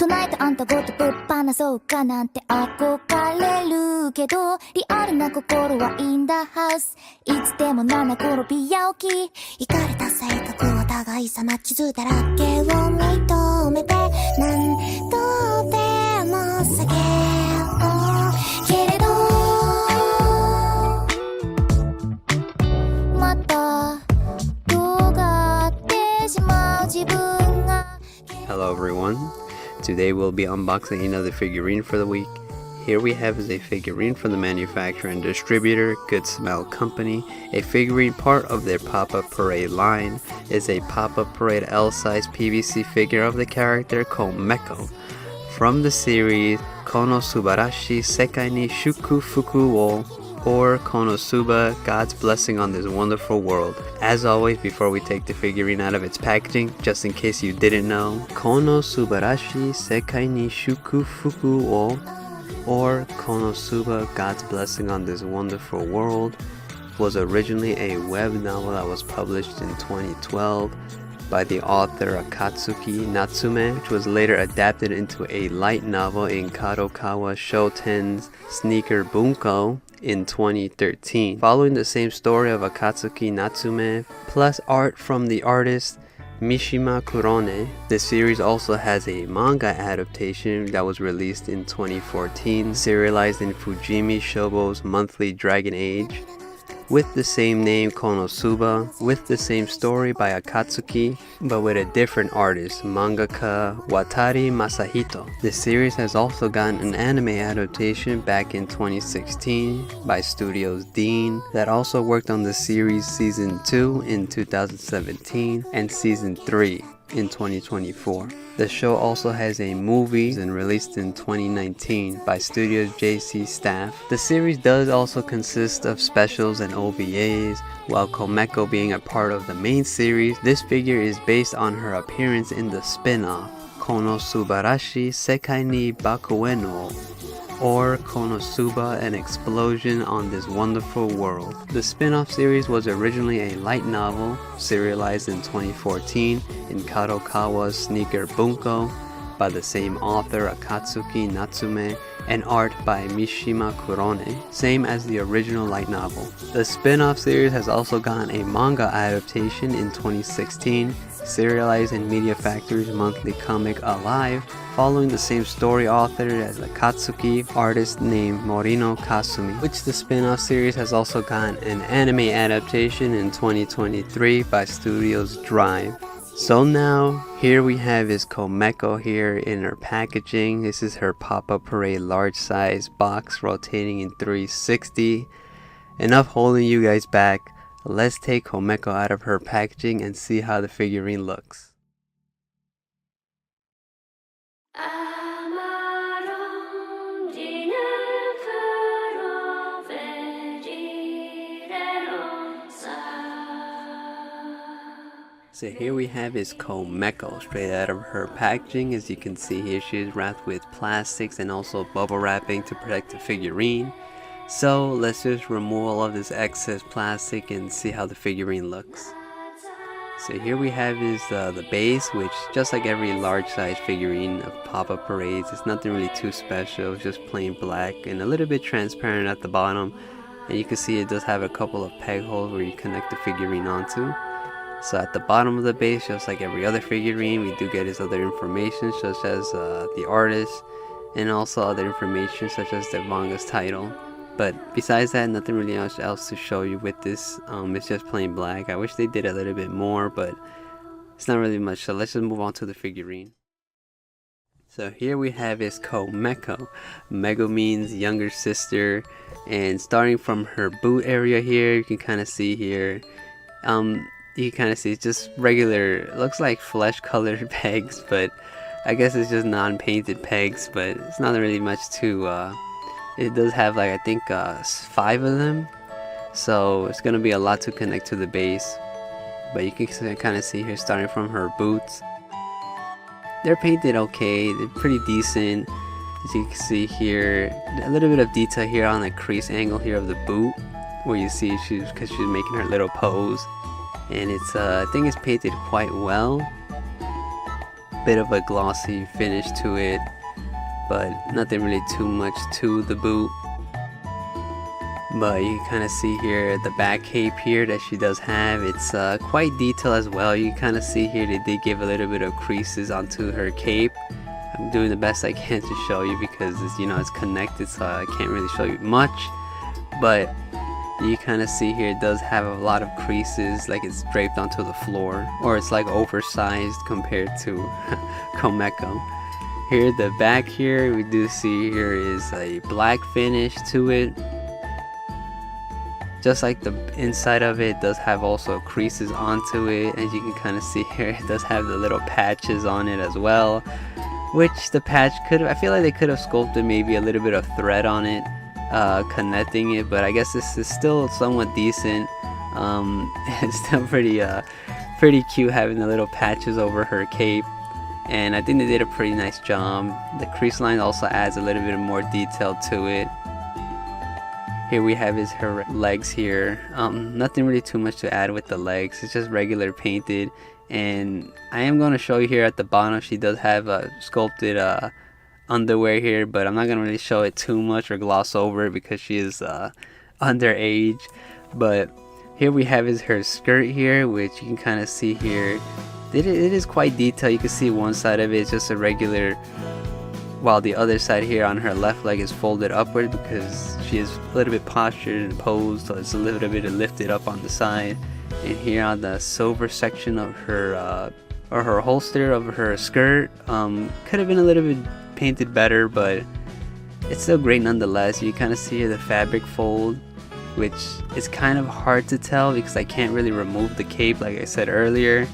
トナイトあんたごとぶっ放そうかなんて憧れるけど、リアルな心はインダハウス、いつでも七転び八起き。イカれた性格は互いさま地図だらけを認めて、何度でも叫ぶけれど、また尖ってしまう自分が。 Hello everyone, today we'll be unboxing another figurine for the week. Here we have is a figurine from the manufacturer and distributor, Good Smell Company. A figurine part of their Pop-Up Parade line is a Pop-Up Parade L-size PVC figure of the character Komekko from the series Kono Subarashi Sekai ni Shukufuku wo, or KonoSuba, God's Blessing on This Wonderful World. As always, before we take the figurine out of its packaging, just in case you didn't know, Kono Subarashi Sekai ni Shukufuku wo, or KonoSuba, God's Blessing on This Wonderful World, was originally a web novel that was published in 2012 by the author Akatsuki Natsume, which was later adapted into a light novel in Kadokawa Shoten's Sneaker Bunko in 2013. Following the same story of Akatsuki Natsume, plus art from the artist Mishima Kurone, the series also has a manga adaptation that was released in 2014, serialized in Fujimi Shobo's monthly Dragon Age, with the same name KonoSuba, with the same story by Akatsuki, but with a different artist, mangaka Watari Masahito. The series has also gotten an anime adaptation back in 2016 by Studios Dean, that also worked on the series Season 2 in 2017 and Season 3 in 2024. The show also has a movie and released in 2019 by Studios GSC staff. The series does also consist of specials and OVAs, while Komekko being a part of the main series. This figure is based on her appearance in the spin-off Kono Subarashi Sekai ni Bakuen wo, or KonoSuba, An Explosion on This Wonderful World. The spin-off series was originally a light novel, serialized in 2014 in Kadokawa's Sneaker Bunko by the same author Akatsuki Natsume, and art by Mishima Kurone, same as the original light novel. The spin-off series has also gotten a manga adaptation in 2016, serialized in Media Factory's monthly comic Alive, following the same story author as Akatsuki, artist named Morino Kasumi, which the spin-off series has also gotten an anime adaptation in 2023 by Studios Drive. So now, here we have is Komekko here in her packaging. This is her Pop-Up Parade large size box rotating in 360. Enough holding you guys back. Let's take Komekko out of her packaging and see how the figurine looks. So here we have is Komekko straight out of her packaging. As you can see here, she is wrapped with plastics and also bubble wrapping to protect the figurine. So let's just remove all of this excess plastic and see how the figurine looks. So here we have is the base, which just like every large size figurine of Pop-Up Parades, it's nothing really too special. It's just plain black and a little bit transparent at the bottom. And you can see it does have a couple of peg holes where you connect the figurine onto. So at the bottom of the base, just like every other figurine, we do get his other information such as the artist, and also other information such as the manga's title. But besides that, nothing really else to show you with this. It's just plain black. I wish they did a little bit more, but it's not really much. So let's just move on to the figurine. So here we have is Komekko, Megumin's younger sister, and starting from her boot area here, you can kind of see here. You can kind of see it's just regular, looks like flesh colored pegs, but I guess it's just non-painted pegs, but it's not really much to it does have like I think 5 of them, so it's gonna be a lot to connect to the base. But you can kind of see here, starting from her boots, they're painted okay, they're pretty decent. As you can see here, a little bit of detail here on the crease angle here of the boot, where you see because she's making her little pose. And it's I think it's painted quite well. bit of a glossy finish to it, but nothing really too much to the boot. But you kind of see here the back cape here that she does have. It's quite detailed as well. You kind of see here they did give a little bit of creases onto her cape. I'm doing the best I can to show you because it's, you know, it's connected, so I can't really show you much. But you kind of see here it does have a lot of creases, like it's draped onto the floor, or it's like oversized compared to Komekko. Here the back here, we do see here is a black finish to it. Just like the inside of it does have also creases onto it, as you can kind of see here, it does have the little patches on it as well, which the patch I feel like they could have sculpted maybe a little bit of thread on it, connecting it, but I guess this is still somewhat decent. It's still pretty cute having the little patches over her cape, and I think they did a pretty nice job. The crease line also adds a little bit more detail to it. Here we have her legs here. Nothing really too much to add with the legs. It's just regular painted. And I am going to show you here at the bottom, she does have a sculpted underwear here, but I'm not going to really show it too much or gloss over it because she is underage. But here we have her skirt here, which you can kind of see here. It is quite detailed. You can see one side of it is just a regular, while the other side here on her left leg is folded upward because she is a little bit postured and posed, so it's a little bit lifted up on the side. And here on the silver section of her or her holster of her skirt, could have been a little bit painted better, but it's still great nonetheless. You kind of see here the fabric fold, which is kind of hard to tell because I can't really remove the cape like I said earlier,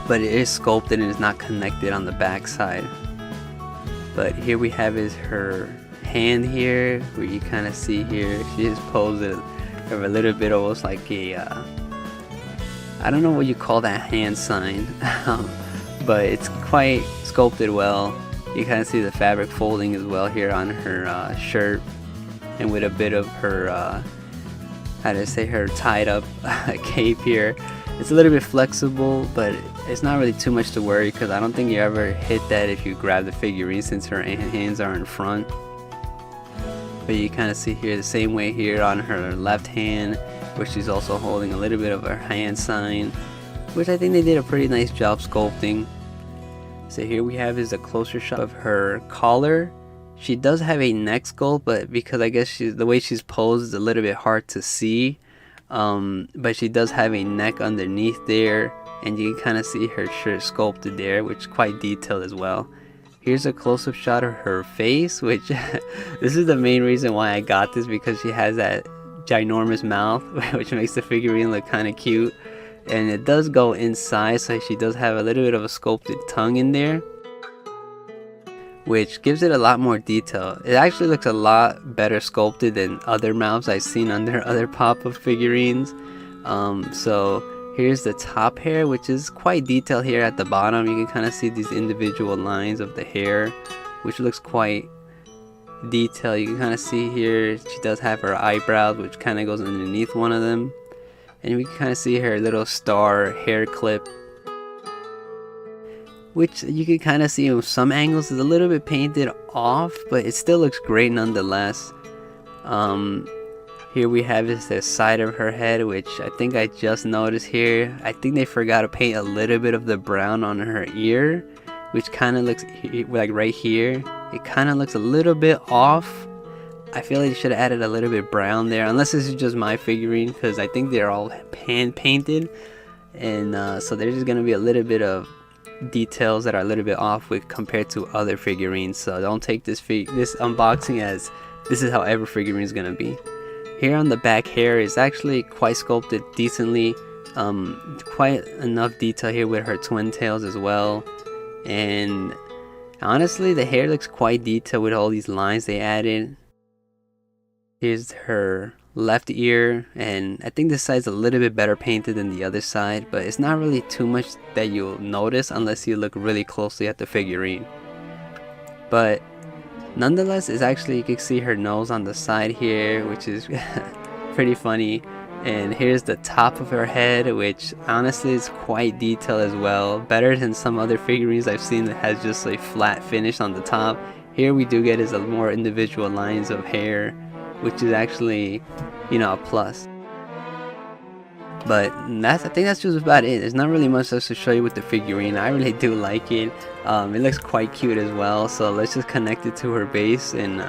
but it is sculpted and is not connected on the back side. But here we have her hand here, where you kind of see here she is posed of a little bit almost like a I don't know what you call that hand sign, but it's quite sculpted well. You kind of see the fabric folding as well here on her shirt, and with a bit of her her tied up cape here. It's a little bit flexible, but it's not really too much to worry because I don't think you ever hit that if you grab the figurine since her hands are in front. But you kind of see here the same way here on her left hand, where she's also holding a little bit of her hand sign, which I think they did a pretty nice job sculpting. So here we have is a closer shot of her collar. She does have a neck sculpt, but because I guess the way she's posed is a little bit hard to see. But she does have a neck underneath there, and you can kind of see her shirt sculpted there, which is quite detailed as well. Here's a close-up shot of her face, which this is the main reason why I got this, because she has that ginormous mouth, which makes the figurine look kind of cute. And it does go inside, so she does have a little bit of a sculpted tongue in there, which gives it a lot more detail. It actually looks a lot better sculpted than other mouths I've seen under other pop-up figurines. So here's the top hair, which is quite detailed here at the bottom. You can kind of see these individual lines of the hair, which looks quite detailed. You can kind of see here she does have her eyebrows, which kind of goes underneath one of them. And we can kind of see her little star hair clip, which you can kind of see in some angles is a little bit painted off, but it still looks great nonetheless. Here we have is the side of her head, which I think I just noticed here. I think they forgot to paint a little bit of the brown on her ear, which kind of looks like right here. It kind of looks a little bit off. I feel like they should have added a little bit brown there, unless this is just my figurine, because I think they're all hand painted, and so there's just gonna be a little bit of details that are a little bit off with compared to other figurines. So don't take this unboxing as this is how every figurine is gonna be. Here on the back hair is actually quite sculpted decently, quite enough detail here with her twin tails as well, and honestly the hair looks quite detailed with all these lines they added. Here's her left ear, and I think this side's a little bit better painted than the other side, but it's not really too much that you'll notice unless you look really closely at the figurine. But nonetheless, it's actually, you can see her nose on the side here, which is pretty funny, And here's the top of her head, which honestly is quite detailed as well. Better than some other figurines I've seen that has just a flat finish on the top. Here we do get is a more individual lines of hair, which is actually, you know, a plus. But I think that's just about it. There's not really much else to show you with the figurine. I really do like it. It looks quite cute as well. So let's just connect it to her base and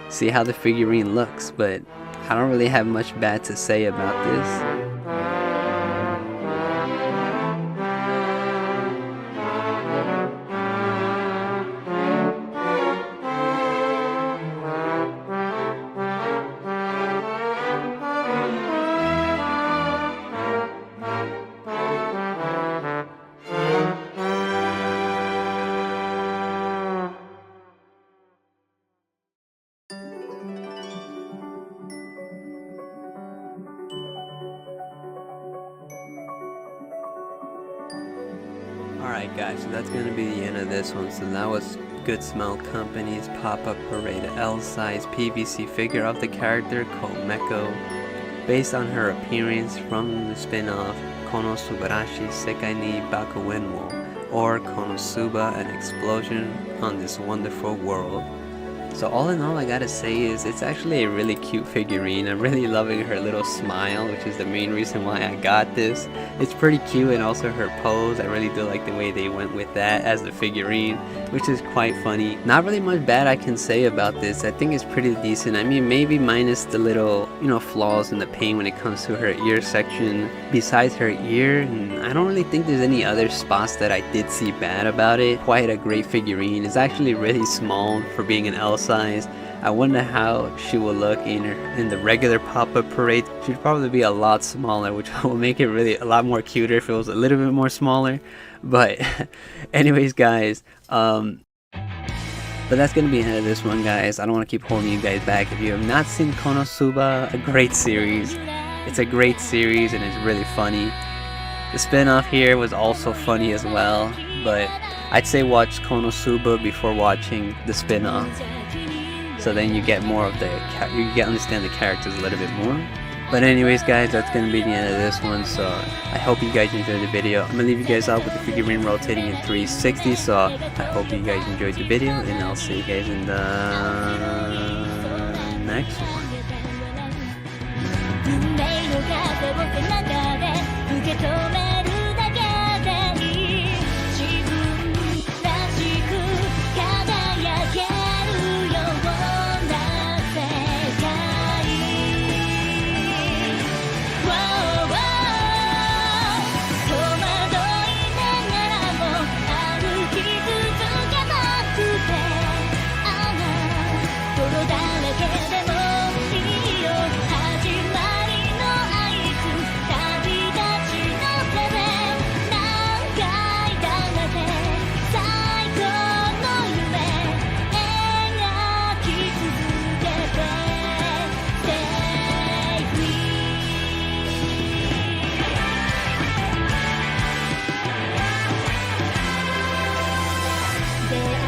see how the figurine looks. But I don't really have much bad to say about this. Alright guys, so that's going to be the end of this one. So that was Good Smell Company's pop-up parade L-size PVC figure of the character Komekko, based on her appearance from the spin-off Kono素晴らしい世界に爆焔を, or KonoSuba, an explosion on this wonderful world. So all in all, I gotta say is it's actually a really cute figurine. I'm really loving her little smile, which is the main reason why I got this. It's pretty cute, and also her pose. I really do like the way they went with that as the figurine, which is quite funny. Not really much bad I can say about this. I think it's pretty decent. I mean, maybe minus the little, you know, flaws in the paint when it comes to her ear section. Besides her ear, I don't really think there's any other spots that I did see bad about it. Quite a great figurine. It's actually really small for being an L size. I wonder how she will look in the regular pop-up parade. She'd probably be a lot smaller, which will make it really a lot more cuter if it was a little bit more smaller. But anyways guys, but that's gonna be the end of this one, guys. I don't want to keep holding you guys back. If you have not seen KonoSuba, a great series. It's a great series and it's really funny. The spin-off here was also funny as well, but I'd say watch KonoSuba before watching the spin-off, so then you get more of understand the characters a little bit more. But anyways guys, that's gonna be the end of this one. So I hope you guys enjoyed the video. I'm gonna leave you guys off with the figurine rotating in 360. So I hope you guys enjoyed the video, and I'll see you guys in the next one. で